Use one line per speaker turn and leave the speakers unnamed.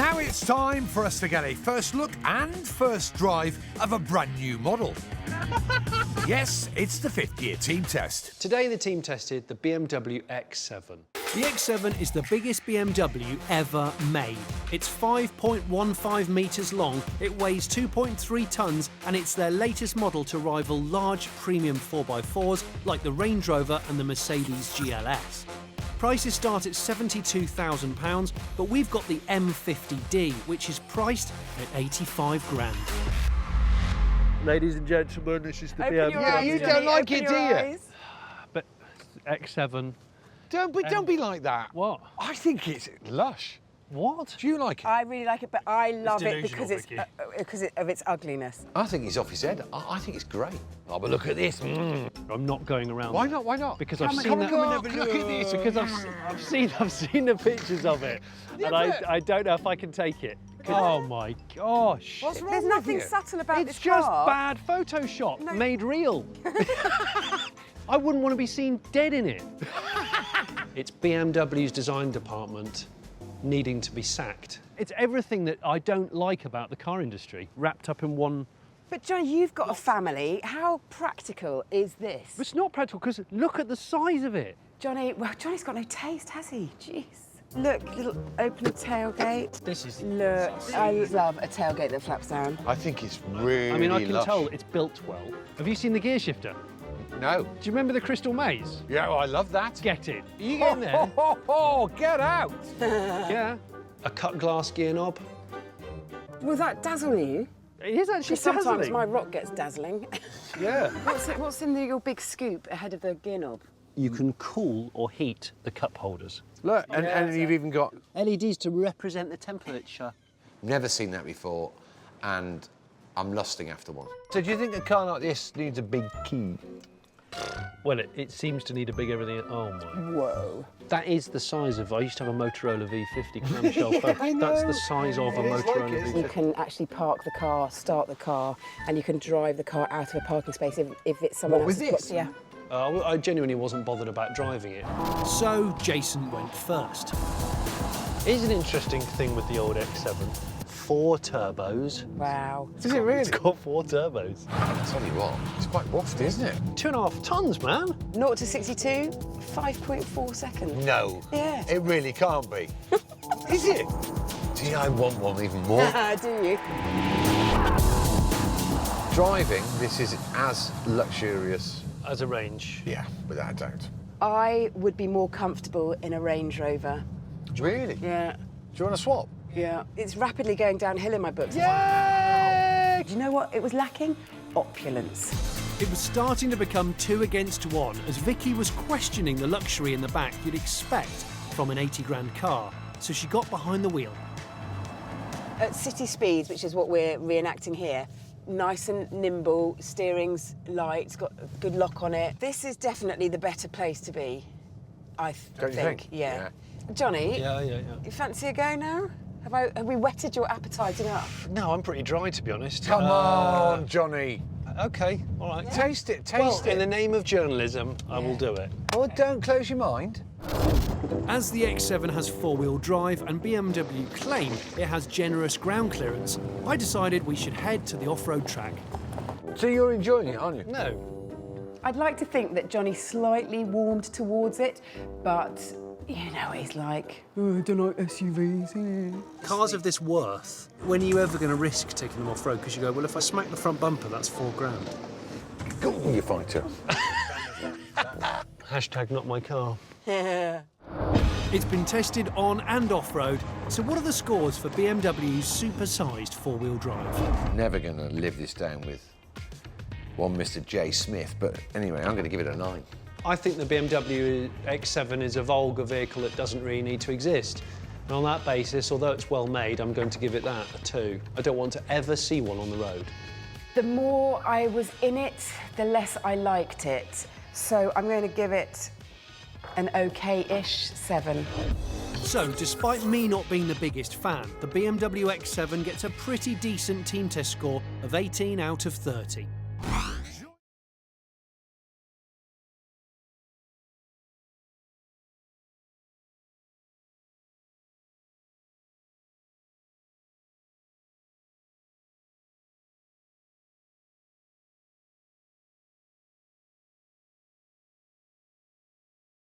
Now it's time for us to get a first look and first drive of a brand new model. Yes, it's the fifth-year team test.
Today the team tested the BMW X7.
The X7 is the biggest BMW ever made. It's 5.15 metres long, it weighs 2.3 tonnes, and it's their latest model to rival large premium 4x4s like the Range Rover and the Mercedes GLS. Prices start at £72,000, but we've got the M50D, which is priced at 85 grand.
Ladies and gentlemen, this is the BMW.
Yeah, you don't like it, do you?
But X7.
Don't be like that.
What?
I think it's lush.
What?
Do you like it?
I really like it, but I love it
delusional,
because of its ugliness.
I think he's off his head. I think it's great. Oh, but look at this.
I'm not going around.
Why
there.
not? Why not?
Because
Come
I've
on,
seen that.
come on, look at this.
Because I've seen the pictures of it, and I don't know if I can take it. Oh my gosh!
What's wrong
There's
with
nothing
you?
subtle about
It's
this
just
car.
bad Photoshop made real. I wouldn't want to be seen dead in it. It's BMW's design department needing to be sacked. It's everything that I don't like about the car industry wrapped up in one.
But Johnny, you've got a family. How practical is this?
It's not practical because look at the size of it.
Johnny, well, Johnny's got no taste, has he? Jeez. Look, little open tailgate.
This is.
Look, I love a tailgate that flaps down.
I think it's really
I mean, I can
lush.
tell it's built well. Have you seen the gear shifter?
No.
Do you remember the Crystal Maze?
Yeah, well, I love that.
Get it. Are you getting there?
Get out.
Yeah. A cut glass gear knob.
Will that dazzle you?
It is actually
Because sometimes
dazzling.
my rock gets dazzling.
Yeah.
What's in your big scoop ahead of the gear knob?
You can cool or heat the cup holders.
Look, and you've even got...
LEDs to represent the temperature.
Never seen that before, and I'm lusting after one.
So do you think a car like this needs a big key?
Well, it seems to need a big everything. Oh my.
Whoa.
That is the size of. I used to have a Motorola V50 clamshell phone.
I know.
That's the size of a
It's like
Motorola
it, isn't
You
V50.
can actually park the car, start the car, and you can drive the car out of a parking space if it's someone
What, with
else's.
this?
Yeah.
I genuinely wasn't bothered about driving it.
So Jason went first.
Here's an interesting thing with the old X7. 4 turbos.
Wow.
Is it really?
It's got 4 turbos.
I tell you what,
It's quite wafty, isn't it?
2.5 tons, man.
0 to 62, 5.4 seconds.
No.
Yeah.
It really can't be. Is it?
gee, I want one even more.
Do you?
Driving, this is as luxurious.
As a range.
Yeah, without a doubt.
I would be more comfortable in a Range Rover.
Really?
Yeah.
Do you want to swap?
Yeah. It's rapidly going downhill in my books.
Yay!
Do you know what it was lacking? Opulence.
It was starting to become 2 against 1 as Vicky was questioning the luxury in the back you'd expect from an 80 grand car, so she got behind the wheel.
At city speeds, which is what we're reenacting here, nice and nimble, steering's light, it's got a good lock on it. This is definitely the better place to be, I
Don't you think?
Yeah. Johnny,
Yeah.
you fancy a go now? Have we whetted your appetite enough?
No, I'm pretty dry, to be honest.
Come on, Johnny.
OK, all right.
Taste it,
Well,
taste
in the
it.
name of journalism, I will do it.
Oh, don't close your mind.
As the X7 has 4-wheel drive and BMW claim it has generous ground clearance, I decided we should head to the off-road track.
So you're enjoying it, aren't you?
No.
I'd like to think that Johnny slightly warmed towards it, but you know what he's like. Oh, I don't like SUVs.
Cars of this worth, when are you ever going to risk taking them off-road? Because you go, well, if I smack the front bumper, that's £4 grand.
Go on, you fighter.
Hashtag not my car.
It's been tested on and off-road, so what are the scores for BMW's super-sized 4-wheel drive?
Never going to live this down with one Mr. J. Smith, but anyway, I'm going to give it a 9.
I think the BMW X7 is a vulgar vehicle that doesn't really need to exist. And on that basis, although it's well made, I'm going to give it that, a 2. I don't want to ever see one on the road.
The more I was in it, the less I liked it. So I'm going to give it an OK-ish 7.
So, despite me not being the biggest fan, the BMW X7 gets a pretty decent team test score of 18 out of 30.